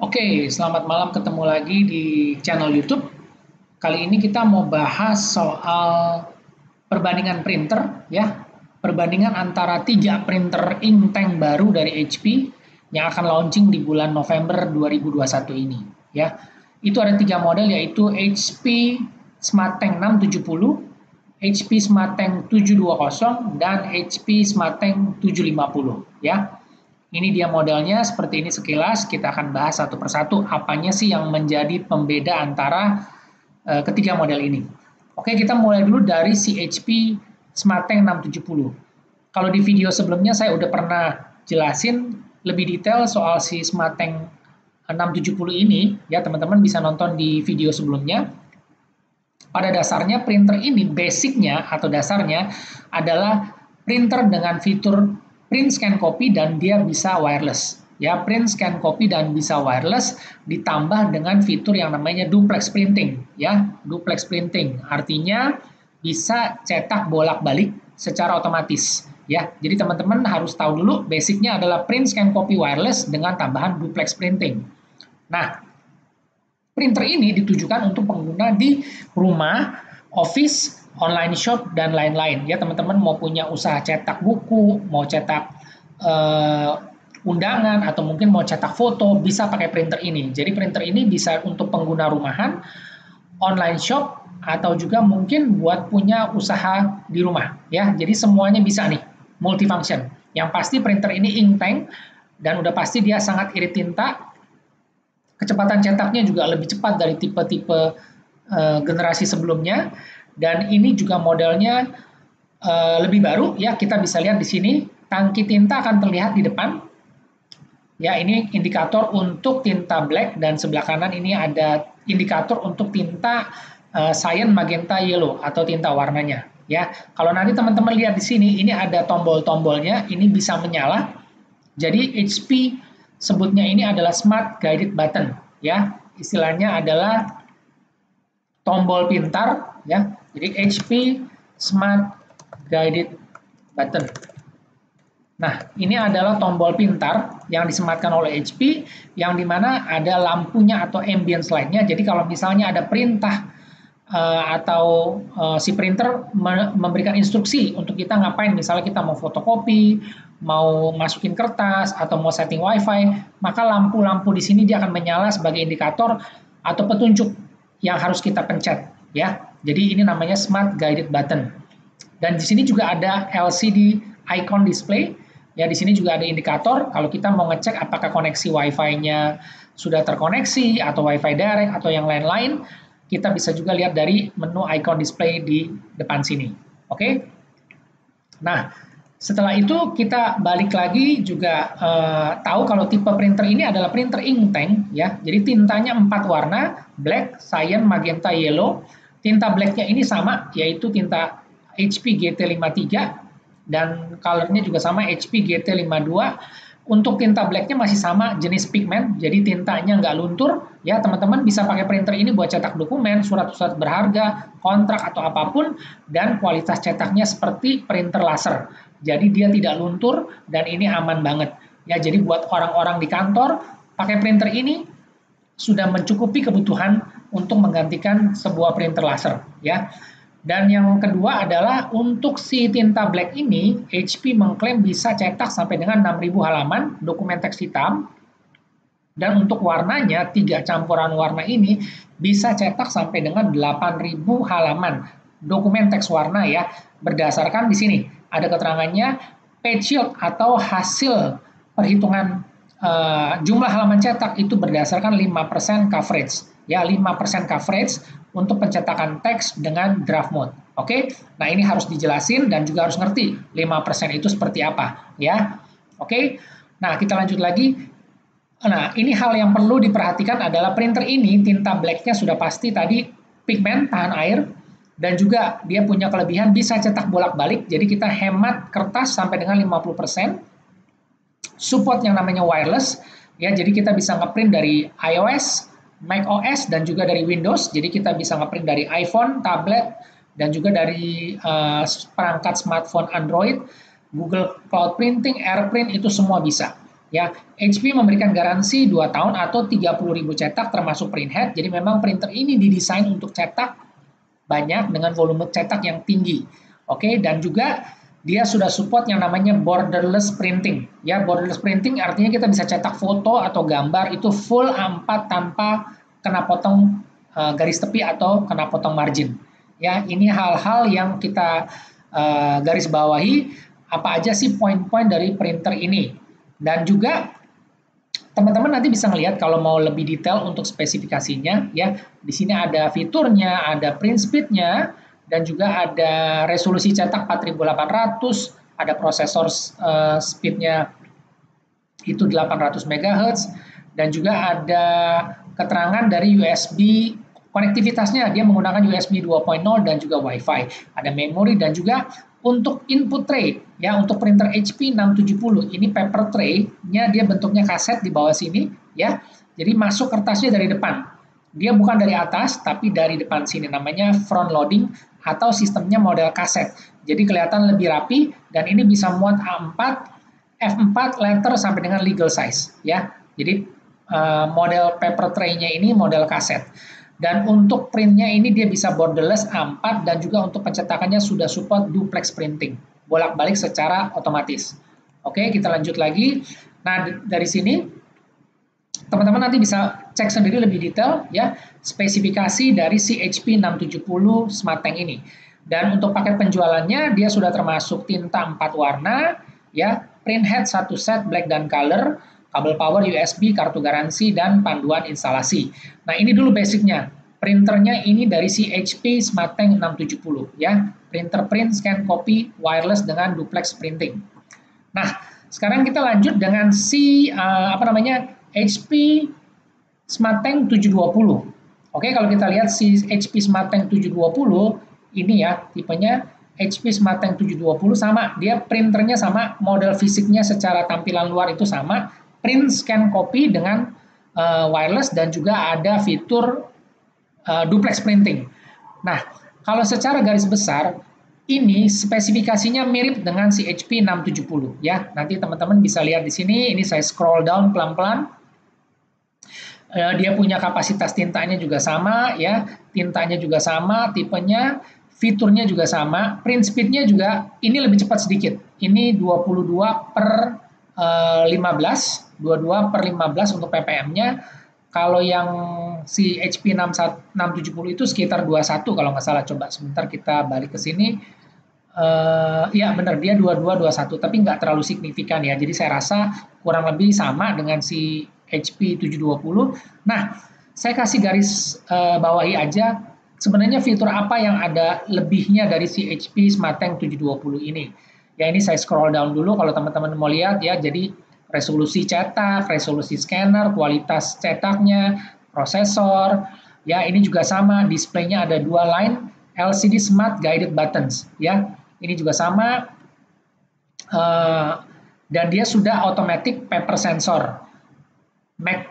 Oke, selamat malam, ketemu lagi di channel YouTube. Kali ini kita mau bahas soal perbandingan printer ya. Perbandingan antara 3 printer inktank baru dari HP yang akan launching di bulan November 2021 ini ya. Itu ada 3 model, yaitu HP SmartTank 670, HP SmartTank 720, dan HP SmartTank 750 ya. Ini dia modelnya, seperti ini sekilas. Kita akan bahas satu persatu apanya sih yang menjadi pembeda antara ketiga model ini. Oke, kita mulai dulu dari si HP SmartTank 670. Kalau di video sebelumnya saya udah pernah jelasin lebih detail soal si SmartTank 670 ini, ya teman-teman bisa nonton di video sebelumnya. Pada dasarnya printer ini basicnya atau dasarnya adalah printer dengan fitur print scan copy dan dia bisa wireless. Ya, print scan copy dan bisa wireless ditambah dengan fitur yang namanya duplex printing, ya. Duplex printing artinya bisa cetak bolak-balik secara otomatis, ya. Jadi teman-teman harus tahu dulu basicnya adalah print scan copy wireless dengan tambahan duplex printing. Nah, printer ini ditujukan untuk pengguna di rumah, office, online shop, dan lain-lain. Ya, teman-teman mau punya usaha cetak buku, mau cetak undangan, atau mungkin mau cetak foto, bisa pakai printer ini. Jadi printer ini bisa untuk pengguna rumahan, online shop, atau juga mungkin buat punya usaha di rumah. Ya, jadi semuanya bisa nih, multifunction. Yang pasti printer ini inktank, dan udah pasti dia sangat irit tinta. Kecepatan cetaknya juga lebih cepat dari tipe-tipe generasi sebelumnya, dan ini juga modelnya lebih baru ya. Kita bisa lihat di sini tangki tinta akan terlihat di depan ya. Ini indikator untuk tinta black, dan sebelah kanan ini ada indikator untuk tinta cyan, magenta, yellow atau tinta warnanya ya. Kalau nanti teman-teman lihat di sini, ini ada tombol-tombolnya, ini bisa menyala. Jadi HP sebutnya ini adalah Smart Guided Button ya, istilahnya adalah tombol pintar ya. Jadi HP Smart Guided Button. Nah, ini adalah tombol pintar yang disematkan oleh HP, yang dimana ada lampunya atau ambience light-nya. Jadi kalau misalnya ada perintah atau si printer memberikan instruksi untuk kita ngapain, misalnya kita mau fotokopi, mau masukin kertas, atau mau setting wifi, maka lampu-lampu di sini dia akan menyala sebagai indikator atau petunjuk yang harus kita pencet ya. Jadi ini namanya Smart Guided Button. Dan di sini juga ada LCD icon display ya. Di sini juga ada indikator kalau kita mau ngecek apakah koneksi wifi-nya sudah terkoneksi atau wifi direct atau yang lain-lain. Kita bisa juga lihat dari menu icon display di depan sini. Oke. Nah, setelah itu kita balik lagi juga tahu kalau tipe printer ini adalah printer inktank ya. Jadi tintanya 4 warna, black, cyan, magenta, yellow. Tinta blacknya ini sama, yaitu tinta HP GT53, dan colornya juga sama, HP GT52. Untuk tinta blacknya masih sama jenis pigmen, jadi tintanya nggak luntur ya. Teman-teman bisa pakai printer ini buat cetak dokumen, surat-surat berharga, kontrak atau apapun, dan kualitas cetaknya seperti printer laser. Jadi dia tidak luntur dan ini aman banget ya. Jadi buat orang-orang di kantor pakai printer ini sudah mencukupi kebutuhan untuk menggantikan sebuah printer laser ya. Dan yang kedua adalah untuk si tinta black ini, HP mengklaim bisa cetak sampai dengan 6.000 halaman dokumen teks hitam. Dan untuk warnanya, 3 campuran warna ini bisa cetak sampai dengan 8.000 halaman dokumen teks warna ya. Berdasarkan di sini ada keterangannya, page yield atau hasil perhitungan jumlah halaman cetak itu berdasarkan 5% coverage ya, 5% coverage untuk pencetakan teks dengan draft mode. Oke. Nah, ini harus dijelasin dan juga harus ngerti 5% itu seperti apa ya. Oke. Nah, kita lanjut lagi. Nah, ini hal yang perlu diperhatikan adalah printer ini tinta blacknya sudah pasti tadi pigmen, tahan air, dan juga dia punya kelebihan bisa cetak bolak-balik. Jadi kita hemat kertas sampai dengan 50%. Support yang namanya wireless ya. Jadi kita bisa ngeprint dari iOS, macOS, dan juga dari Windows. Jadi kita bisa ngeprint dari iPhone, tablet, dan juga dari perangkat smartphone Android, Google Cloud Printing, AirPrint, itu semua bisa. Ya, HP memberikan garansi 2 tahun atau 30.000 cetak termasuk print head. Jadi memang printer ini didesain untuk cetak banyak dengan volume cetak yang tinggi. Oke, dan juga dia sudah support yang namanya borderless printing. Ya, borderless printing artinya kita bisa cetak foto atau gambar itu full A4 tanpa kena potong garis tepi atau kena potong margin. Ya, ini hal-hal yang kita garis bawahi apa aja sih poin-poin dari printer ini. Dan juga teman-teman nanti bisa melihat kalau mau lebih detail untuk spesifikasinya ya. Di sini ada fiturnya, ada print speed-nya dan juga ada resolusi cetak 4800, ada prosesor speed-nya itu 800 MHz dan juga ada keterangan dari USB konektivitasnya, dia menggunakan USB 2.0 dan juga Wi-Fi. Ada memori dan juga untuk input tray, ya untuk printer HP 670, ini paper tray-nya dia bentuknya kaset di bawah sini, ya. Jadi masuk kertasnya dari depan. Dia bukan dari atas, tapi dari depan sini. Namanya front loading atau sistemnya model kaset. Jadi kelihatan lebih rapi dan ini bisa muat A4, F4, letter sampai dengan legal size, ya. Jadi model paper tray-nya ini model kaset. Dan untuk printnya ini dia bisa borderless A4 dan juga untuk pencetakannya sudah support duplex printing, bolak-balik secara otomatis. Oke, kita lanjut lagi. Nah, dari sini teman-teman nanti bisa cek sendiri lebih detail ya spesifikasi dari si HP 670 Smart Tank ini. Dan untuk paket penjualannya dia sudah termasuk tinta 4 warna, ya, print head 1 set black dan color, kabel power USB, kartu garansi, dan panduan instalasi. Nah, ini dulu basicnya. Printernya ini dari si HP Smart Tank 670, ya. Printer print, scan, copy, wireless dengan duplex printing. Nah, sekarang kita lanjut dengan si HP Smart Tank 720. Oke, kalau kita lihat si HP Smart Tank 720 ini ya, tipenya HP Smart Tank 720 sama, dia printernya sama, model fisiknya secara tampilan luar itu sama, print, scan, copy dengan wireless dan juga ada fitur duplex printing. Nah, kalau secara garis besar ini spesifikasinya mirip dengan si HP 670 ya. Nanti teman-teman bisa lihat di sini. Ini saya scroll down pelan-pelan. Dia punya kapasitas tintanya juga sama ya. Tintanya juga sama, tipenya, fiturnya juga sama. Print speednya juga ini lebih cepat sedikit. Ini 22/15 untuk ppm-nya. Kalau yang si HP 670 itu sekitar 21 kalau nggak salah. Coba sebentar kita balik ke sini. Ya benar, dia 22-21, tapi nggak terlalu signifikan ya. Jadi saya rasa kurang lebih sama dengan si HP 720. Nah, saya kasih garis bawahi aja. Sebenarnya fitur apa yang ada lebihnya dari si HP Smart Tank 720 ini. Ya ini saya scroll down dulu kalau teman-teman mau lihat ya. Jadi resolusi cetak, resolusi scanner, kualitas cetaknya, prosesor, ya ini juga sama, displaynya ada 2 line LCD Smart Guided Buttons, ya ini juga sama, dan dia sudah automatic paper sensor, Mac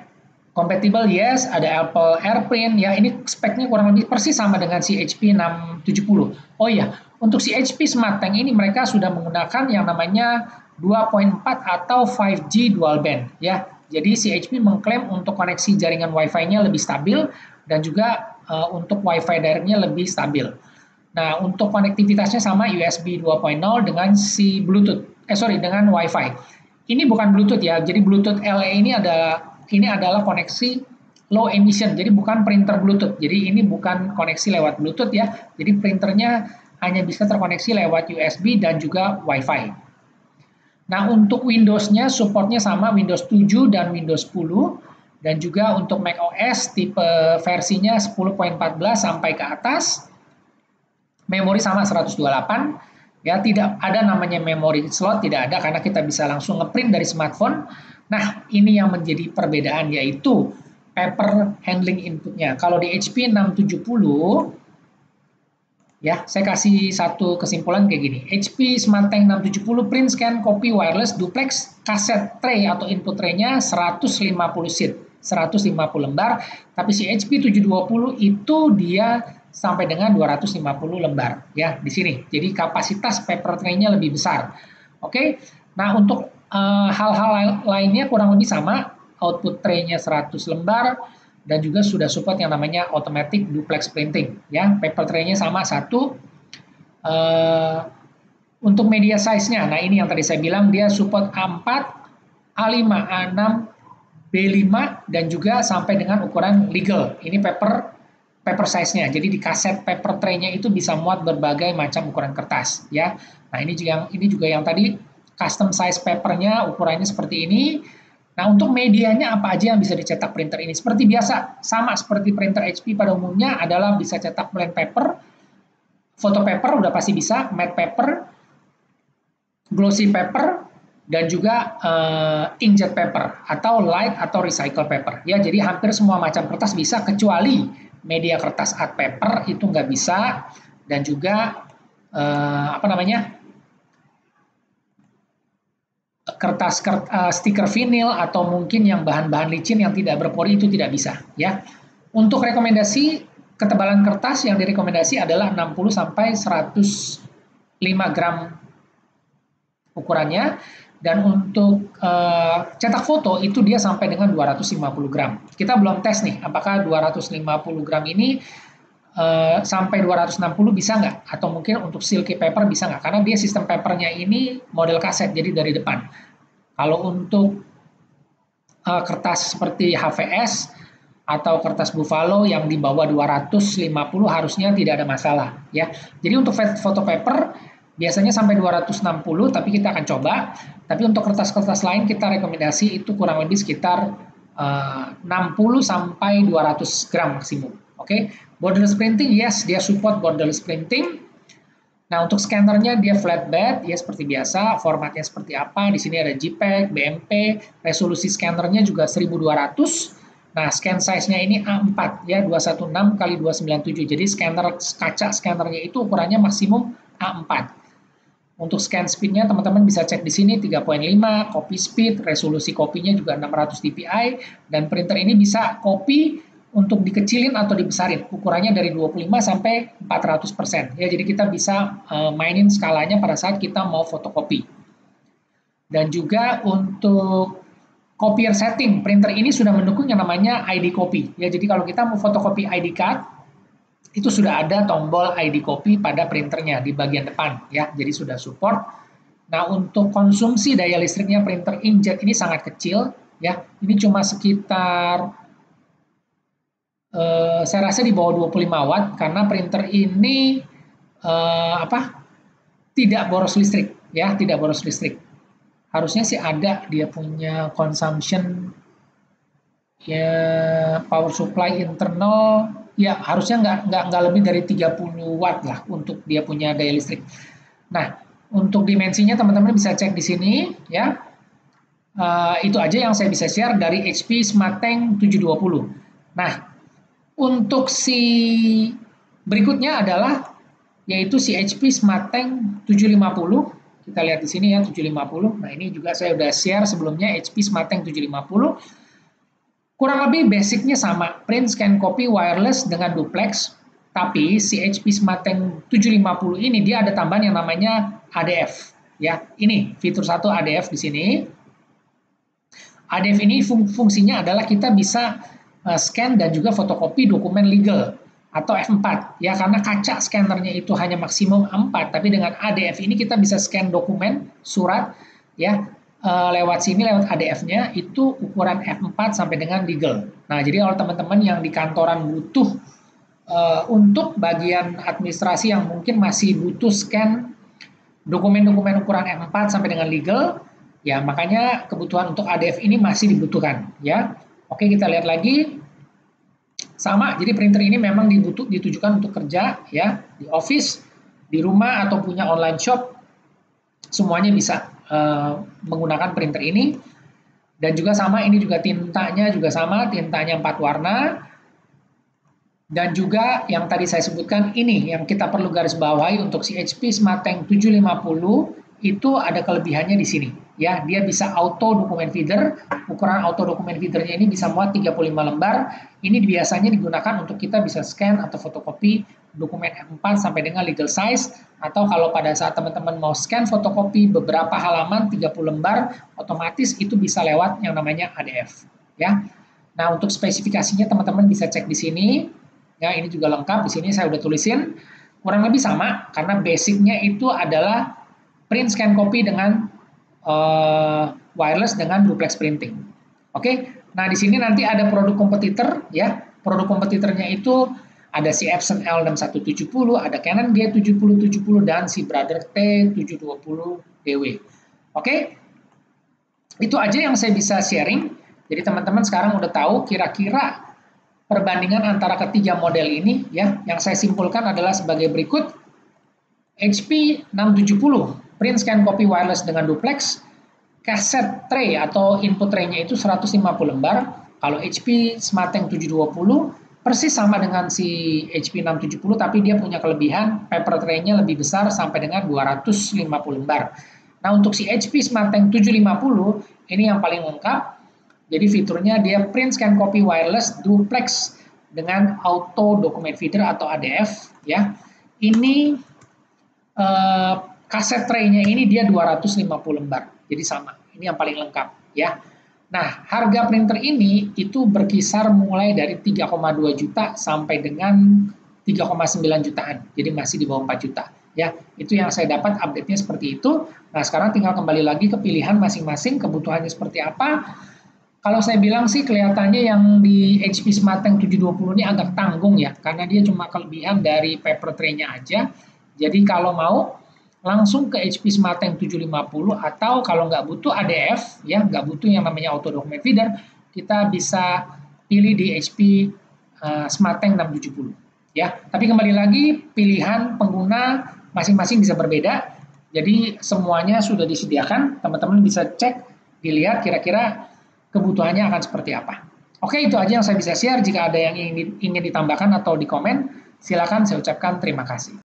compatible yes, ada Apple AirPrint, ya ini speknya kurang lebih persis sama dengan si HP 670. Oh iya, untuk si HP Smart Tank ini mereka sudah menggunakan yang namanya 2.4 atau 5G dual band ya. Jadi si HP mengklaim untuk koneksi jaringan Wi-Fi-nya lebih stabil dan juga untuk Wi-Fi direct-nya lebih stabil. Nah, untuk konektivitasnya sama USB 2.0 dengan si Bluetooth. Dengan Wi-Fi. Ini bukan Bluetooth ya. Jadi Bluetooth LE ini adalah koneksi low emission. Jadi bukan printer Bluetooth. Jadi ini bukan koneksi lewat Bluetooth ya. Jadi printernya hanya bisa terkoneksi lewat USB dan juga Wi-Fi. Nah, untuk Windows-nya supportnya sama Windows 7 dan Windows 10 dan juga untuk macOS tipe versinya 10.14 sampai ke atas. Memori sama 128. Ya, tidak ada namanya memori slot, tidak ada karena kita bisa langsung ngeprint dari smartphone. Nah, ini yang menjadi perbedaan yaitu paper handling inputnya. Kalau di HP 670 ya, saya kasih satu kesimpulan kayak gini. HP Smart Tank 670 print, scan, copy, wireless, duplex, kaset tray atau input tray-nya 150 sheet, 150 lembar. Tapi si HP 720 itu dia sampai dengan 250 lembar ya di sini. Jadi kapasitas paper tray-nya lebih besar. Oke. Nah, untuk Hal-hal lainnya kurang lebih sama, output tray-nya 100 lembar, dan juga sudah support yang namanya automatic duplex printing. Ya, paper tray-nya sama satu. Untuk media size-nya, nah ini yang tadi saya bilang, dia support A4, A5, A6, B5, dan juga sampai dengan ukuran legal. Ini paper size-nya. Jadi di kaset paper tray-nya itu bisa muat berbagai macam ukuran kertas, ya. Nah, ini juga yang tadi custom size papernya, ukurannya seperti ini. Nah, untuk medianya apa aja yang bisa dicetak printer ini? Seperti biasa, sama seperti printer HP pada umumnya adalah bisa cetak blank paper, photo paper udah pasti bisa, matte paper, glossy paper, dan juga inkjet paper atau light atau recycle paper. Ya, jadi hampir semua macam kertas bisa kecuali media kertas art paper itu nggak bisa, dan juga kertas stiker vinil atau mungkin yang bahan-bahan licin yang tidak berpori itu tidak bisa, ya. Untuk rekomendasi ketebalan kertas yang direkomendasi adalah 60 sampai 105 gram ukurannya, dan untuk cetak foto itu dia sampai dengan 250 gram. Kita belum tes nih apakah 250 gram ini sampai 260 bisa nggak, atau mungkin untuk silky paper bisa nggak, karena dia sistem papernya ini model kaset, jadi dari depan. Kalau untuk kertas seperti HVS atau kertas Buffalo yang di bawah 250 harusnya tidak ada masalah, ya. Jadi untuk foto paper biasanya sampai 260, tapi kita akan coba. Tapi untuk kertas-kertas lain kita rekomendasi itu kurang lebih sekitar 60 sampai 200 gram maksimum. Oke, borderless printing, yes, dia support borderless printing. Nah, untuk scannernya dia flatbed, ya seperti biasa, formatnya seperti apa. Di sini ada JPEG, BMP, resolusi scannernya juga 1200. Nah, scan size-nya ini A4, ya, 216 kali 297. Jadi kaca scannernya itu ukurannya maksimum A4. Untuk scan speed-nya teman-teman bisa cek di sini 3.5, copy speed, resolusi kopinya juga 600 dpi, dan printer ini bisa copy untuk dikecilin atau dibesarin. Ukurannya dari 25 sampai 400%. Ya, jadi kita bisa mainin skalanya pada saat kita mau fotokopi. Dan juga untuk copier setting, printer ini sudah mendukung yang namanya ID copy. Ya, jadi kalau kita mau fotokopi ID card, itu sudah ada tombol ID copy pada printernya di bagian depan, ya. Jadi sudah support. Nah, untuk konsumsi daya listriknya printer inkjet ini sangat kecil, ya. Ini cuma sekitar saya rasa di bawah 25 watt, karena printer ini tidak boros listrik, ya, tidak boros listrik. Harusnya sih ada dia punya consumption, ya, power supply internal, ya harusnya nggak lebih dari 30 watt lah untuk dia punya daya listrik. Nah, untuk dimensinya teman-teman bisa cek di sini, ya. Itu aja yang saya bisa share dari HP SmartTank 720. Nah, untuk si berikutnya adalah yaitu si HP SmartTank 750. Kita lihat di sini ya, 750. Nah, ini juga saya udah share sebelumnya, HP SmartTank 750. Kurang lebih basicnya sama, print, scan, copy, wireless dengan duplex. Tapi si HP SmartTank 750 ini dia ada tambahan yang namanya ADF. Ya, ini fitur satu ADF di sini. ADF ini fungsinya adalah kita bisa scan dan juga fotokopi dokumen legal atau F4, ya, karena kaca scannernya itu hanya maksimum A4, tapi dengan ADF ini kita bisa scan dokumen, surat, ya, lewat sini, lewat ADF-nya itu ukuran F4 sampai dengan legal. Nah, jadi kalau teman-teman yang di kantoran butuh untuk bagian administrasi yang mungkin masih butuh scan dokumen-dokumen ukuran F4 sampai dengan legal, ya, makanya kebutuhan untuk ADF ini masih dibutuhkan, ya. Oke, kita lihat lagi. Sama, jadi printer ini memang ditujukan untuk kerja, ya, di office, di rumah, atau punya online shop, semuanya bisa menggunakan printer ini. Dan juga sama, ini juga tintanya juga sama, tintanya 4 warna. Dan juga yang tadi saya sebutkan ini, yang kita perlu garis bawahi untuk si HP SmartTank 750, itu ada kelebihannya di sini. ya, dia bisa auto dokumen feeder. Ukuran auto dokumen feedernya ini bisa muat 35 lembar. Ini biasanya digunakan untuk kita bisa scan atau fotokopi dokumen A4 sampai dengan legal size, atau kalau pada saat teman-teman mau scan fotokopi beberapa halaman 30 lembar, otomatis itu bisa lewat yang namanya ADF, ya. Nah, untuk spesifikasinya teman-teman bisa cek di sini. Ya, ini juga lengkap, di sini saya udah tulisin. Kurang lebih sama, karena basicnya itu adalah print scan copy dengan wireless dengan duplex printing. Oke, nah di sini nanti ada produk kompetitor, ya. Produk kompetitornya itu ada si Epson L6170, ada Canon G7070, dan si Brother T720DW. Oke, itu aja yang saya bisa sharing. Jadi teman-teman sekarang udah tahu kira-kira perbandingan antara ketiga model ini, ya. Yang saya simpulkan adalah sebagai berikut. HP 670 print scan copy wireless dengan duplex, cassette tray atau input tray-nya itu 150 lembar. Kalau HP SmartTank 720 persis sama dengan si HP 670, tapi dia punya kelebihan paper tray-nya lebih besar sampai dengan 250 lembar. Nah, untuk si HP SmartTank 750 ini yang paling lengkap. Jadi fiturnya dia print scan copy wireless duplex dengan auto document feeder atau ADF, ya. Ini kaset tray-nya ini dia 250 lembar. Jadi sama. Ini yang paling lengkap, ya. Nah, harga printer ini itu berkisar mulai dari 3,2 juta sampai dengan 3,9 jutaan. Jadi masih di bawah 4 juta, ya. Itu yang saya dapat update-nya seperti itu. Nah, sekarang tinggal kembali lagi ke pilihan masing-masing, kebutuhannya seperti apa. Kalau saya bilang sih kelihatannya yang di HP SmartTank 720 ini agak tanggung, ya, karena dia cuma kelebihan dari paper tray-nya aja. Jadi kalau mau langsung ke HP SmartTank 750, atau kalau nggak butuh ADF, ya, nggak butuh yang namanya auto document feeder, kita bisa pilih di HP SmartTank 670, ya. Tapi kembali lagi pilihan pengguna masing-masing bisa berbeda. Jadi semuanya sudah disediakan, teman-teman bisa cek, dilihat kira-kira kebutuhannya akan seperti apa. Oke, itu aja yang saya bisa share. Jika ada yang ingin ditambahkan atau di komen, silakan, saya ucapkan terima kasih.